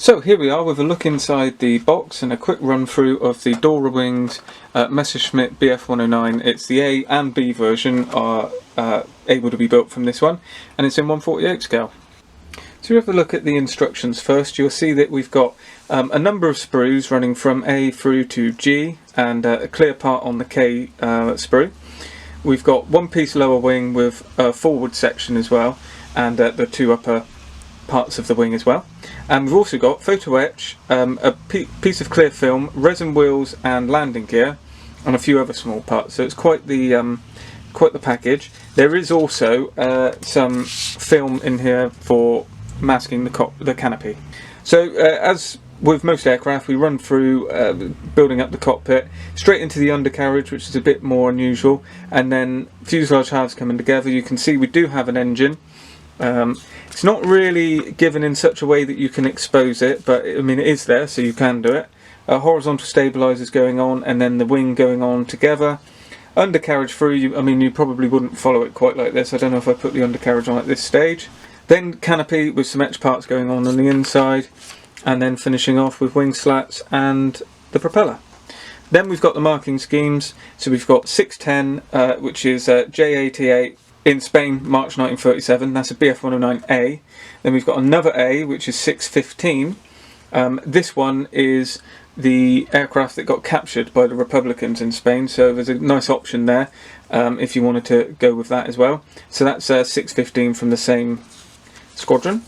So here we are with a look inside the box and a quick run through of the Dora Wings Messerschmitt Bf 109. It's the A and B version are able to be built from this one, and it's in 1/48 scale. So if we have a look at the instructions first, you'll see that we've got a number of sprues running from A through to G and a clear part on the K sprue. We've got one piece lower wing with a forward section as well, and the two upper parts of the wing as well. And we've also got photo etch, a piece of clear film, resin wheels and landing gear, and a few other small parts. So it's quite the package. There is also some film in here for masking the canopy. So as with most aircraft, we run through building up the cockpit, straight into the undercarriage, which is a bit more unusual, and then fuselage halves coming together. You can see we do have an engine. It's not really given in such a way that you can expose it, but I mean it is there, so you can do it. Horizontal stabilizers going on, and then the wing going on together. Undercarriage through, you probably wouldn't follow it quite like this. I don't know if I put the undercarriage on at this stage. Then canopy with some etch parts going on the inside, and then finishing off with wing slats and the propeller. Then we've got the marking schemes. So we've got 610, which is J88. In Spain, March 1937, that's a Bf 109A. Then we've got another A, which is 615. This one is the aircraft that got captured by the Republicans in Spain, so there's a nice option there if you wanted to go with that as well. So that's 615 from the same squadron.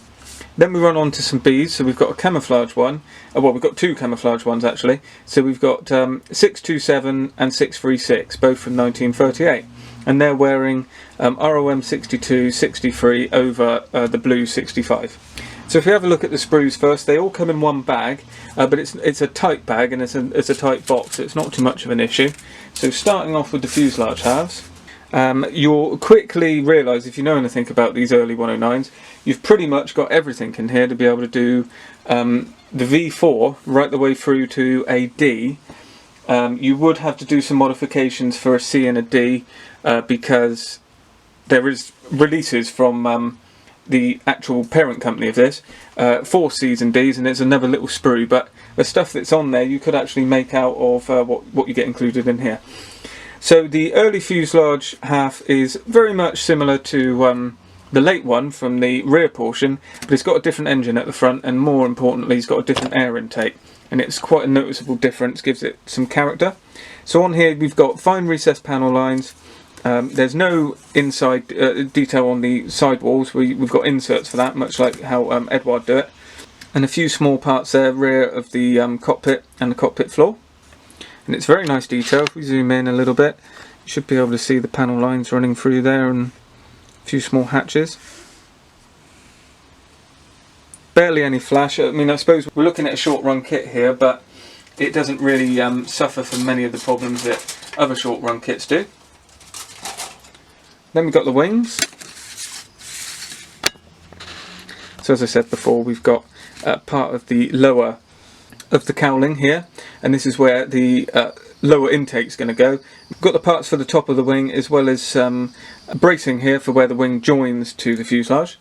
Then we run on to some Bs, so we've got a camouflage one. Well, we've got two camouflage ones actually. So we've got 627 and 636, both from 1938. And they're wearing ROM 62, 63 over the blue 65. So if we have a look at the sprues first, they all come in one bag, but it's a tight bag and it's a tight box, so it's not too much of an issue. So starting off with the fuselage halves, you'll quickly realise, if you know anything about these early 109s, you've pretty much got everything in here to be able to do the V4 right the way through to a D. You would have to do some modifications for a C and a D because there is releases from the actual parent company of this for C's and D's, and it's another little sprue, but the stuff that's on there you could actually make out of what you get included in here. So the early fuselage half is very much similar to the late one from the rear portion, but it's got a different engine at the front, and more importantly it's got a different air intake, and it's quite a noticeable difference, gives it some character. So on here we've got fine recessed panel lines. There's no inside detail on the sidewalls. We've got inserts for that, much like how Edward do it, and a few small parts there rear of the cockpit and the cockpit floor. And it's very nice detail. If we zoom in a little bit, you should be able to see the panel lines running through there and a few small hatches. Barely any flash. I suppose we're looking at a short run kit here, but it doesn't really suffer from many of the problems that other short run kits do. Then we've got the wings. So as I said before, we've got part of the lower of the cowling here, and this is where the lower intake is going to go. We've got the parts for the top of the wing, as well as bracing here for where the wing joins to the fuselage.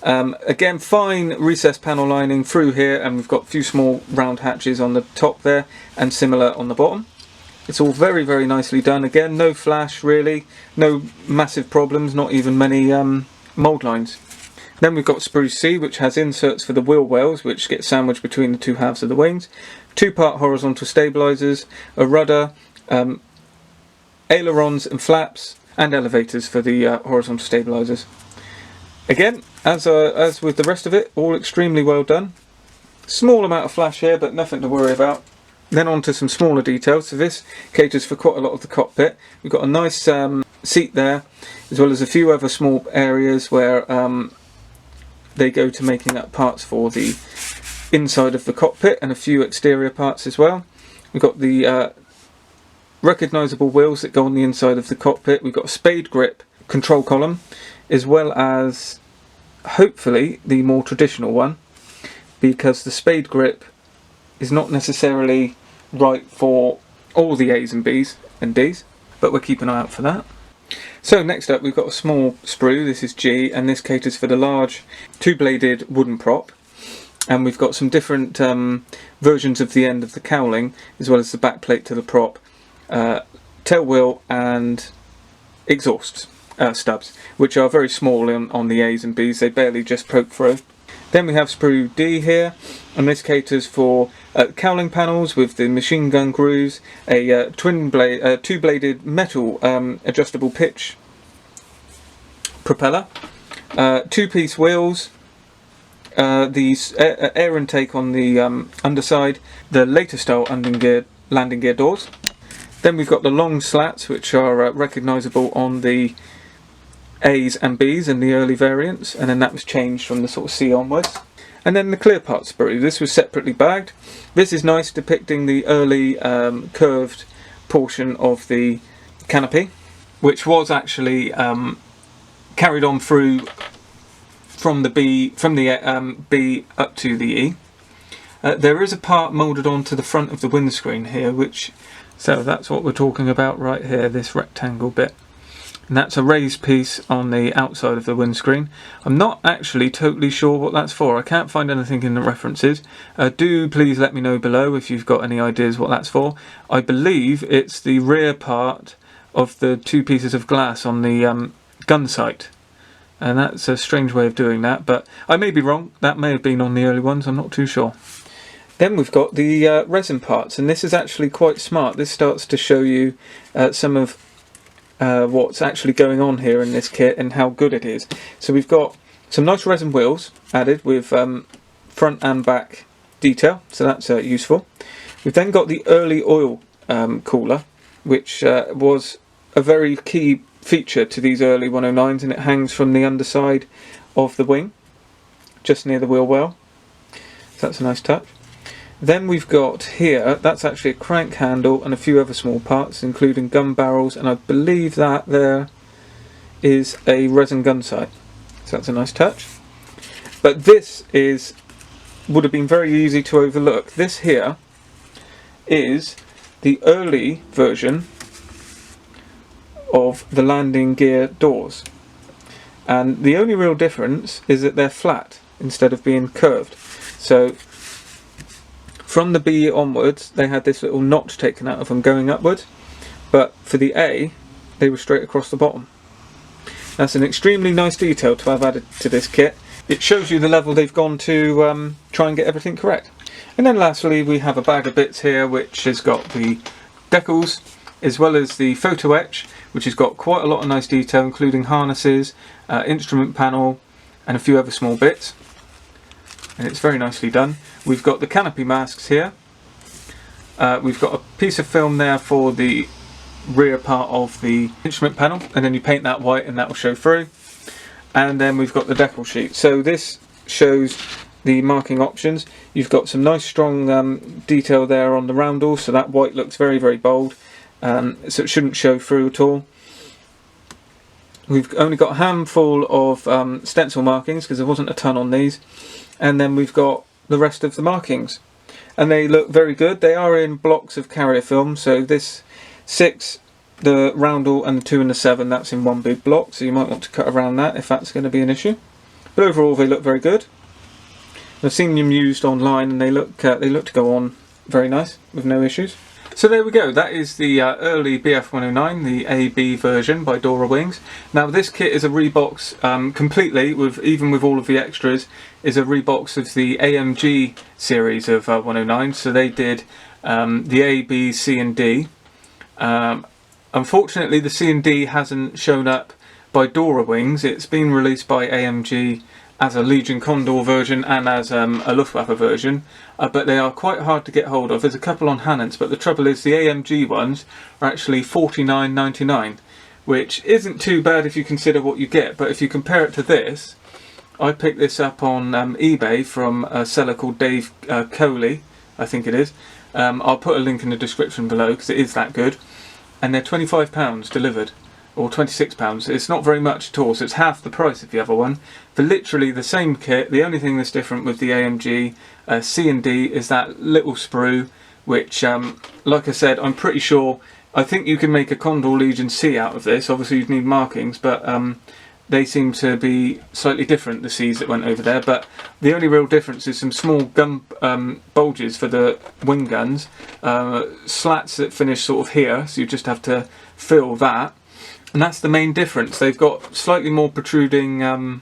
Again, fine recessed panel lining through here, and we've got a few small round hatches on the top there and similar on the bottom. It's all very, very nicely done. Again, no flash really, no massive problems, not even many mould lines. Then we've got Sprue C, which has inserts for the wheel wells, which get sandwiched between the two halves of the wings, two-part horizontal stabilisers, a rudder, ailerons and flaps, and elevators for the horizontal stabilisers. Again, as with the rest of it, all extremely well done. Small amount of flash here, but nothing to worry about. Then on to some smaller details. So this caters for quite a lot of the cockpit. We've got a nice seat there, as well as a few other small areas where they go to making up parts for the inside of the cockpit, and a few exterior parts as well. We've got the recognisable wheels that go on the inside of the cockpit. We've got a spade grip control column, as well as hopefully the more traditional one, because the spade grip is not necessarily right for all the A's and B's and D's, but we'll keep an eye out for that. So next up we've got a small sprue. This is G, and this caters for the large two-bladed wooden prop. and we've got some different versions of the end of the cowling, as well as the back plate to the prop, tail wheel and exhaust stubs, which are very small on the A's and B's. They barely just poke through. Then we have sprue D here, and this caters for cowling panels with the machine gun grooves, a two-bladed metal adjustable pitch propeller, two-piece wheels, the air intake on the underside, the later style landing gear doors. Then we've got the long slats, which are recognisable on the A's and B's in the early variants, and then that was changed from the sort of C onwards. And then the clear part sprue, this was separately bagged. This is nice, depicting the early curved portion of the canopy, which was actually carried on through from the B up to the E. There is a part moulded onto the front of the windscreen here, so that's what we're talking about right here, this rectangle bit. And that's a raised piece on the outside of the windscreen. I'm not actually totally sure what that's for. I can't find anything in the references. Do please let me know below if you've got any ideas what that's for. I believe it's the rear part of the two pieces of glass on the gun sight. And that's a strange way of doing that, but I may be wrong. That may have been on the early ones, I'm not too sure. Then we've got the resin parts, and this is actually quite smart. This starts to show you some of what's actually going on here in this kit and how good it is. So we've got some nice resin wheels added with front and back detail, so that's useful. We've then got the early oil cooler, which was a very key feature to these early 109s, and it hangs from the underside of the wing, just near the wheel well. So that's a nice touch. Then we've got here, that's actually a crank handle and a few other small parts, including gun barrels, and I believe that there is a resin gun sight. So that's a nice touch. But this would have been very easy to overlook. This here is the early version of the landing gear doors. And the only real difference is that they're flat instead of being curved. So from the B onwards, they had this little notch taken out of them going upwards, but for the A, they were straight across the bottom. That's an extremely nice detail to have added to this kit. It shows you the level they've gone to try and get everything correct. And then lastly, we have a bag of bits here, which has got the decals, as well as the photo etch, which has got quite a lot of nice detail, including harnesses, instrument panel, and a few other small bits. And it's very nicely done. We've got the canopy masks here. We've got a piece of film there for the rear part of the instrument panel, and then you paint that white and that will show through. And then we've got the decal sheet. So this shows the marking options. You've got some nice strong detail there on the roundel, so that white looks very, very bold. So it shouldn't show through at all. We've only got a handful of stencil markings because there wasn't a ton on these. And then we've got the rest of the markings, and they look very good. They are in blocks of carrier film, so this 6, the roundel, and the 2 and the 7, that's in one big block, so you might want to cut around that if that's going to be an issue. But overall they look very good. I've seen them used online and they look to go on very nice with no issues. So there we go, that is the early Bf 109, the AB version by Dora Wings. Now this kit is a rebox completely, even with all of the extras, is a rebox of the AMG series of 109. So they did the A, B, C and D. Unfortunately the C and D hasn't shown up by Dora Wings. It's been released by AMG as a Legion Condor version and as a Luftwaffe version, but they are quite hard to get hold of. There's a couple on Hannons, but the trouble is the AMG ones are actually $49.99, which isn't too bad if you consider what you get, but if you compare it to this, I picked this up on eBay from a seller called Dave Coley, I think it is. I'll put a link in the description below because it is that good, and they're £25 delivered. Or £26. It's not very much at all, so it's half the price of the other one. For literally the same kit, the only thing that's different with the AMG C and D is that little sprue, which, like I said, I'm pretty sure, I think you can make a Condor Legion C out of this. Obviously you'd need markings, but they seem to be slightly different, the Cs that went over there, but the only real difference is some small gun bulges for the wing guns, slats that finish sort of here, so you just have to fill that, and that's the main difference. They've got slightly more protruding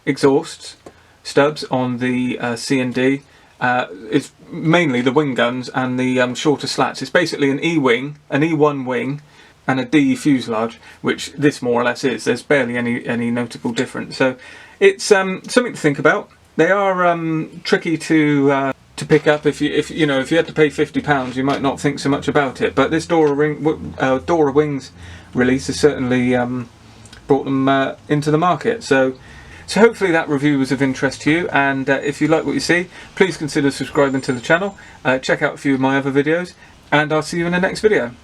exhaust stubs on the C and D. It's mainly the wing guns and the shorter slats. It's basically an E-wing, an E1 wing, and a D fuselage, which this more or less is. There's barely any notable difference. So it's something to think about. They are tricky to pick up. If you had to pay £50, you might not think so much about it. But this Dora Wings release has certainly brought them into the market. So hopefully that review was of interest to you, and if you like what you see, please consider subscribing to the channel. Check out a few of my other videos, and I'll see you in the next video.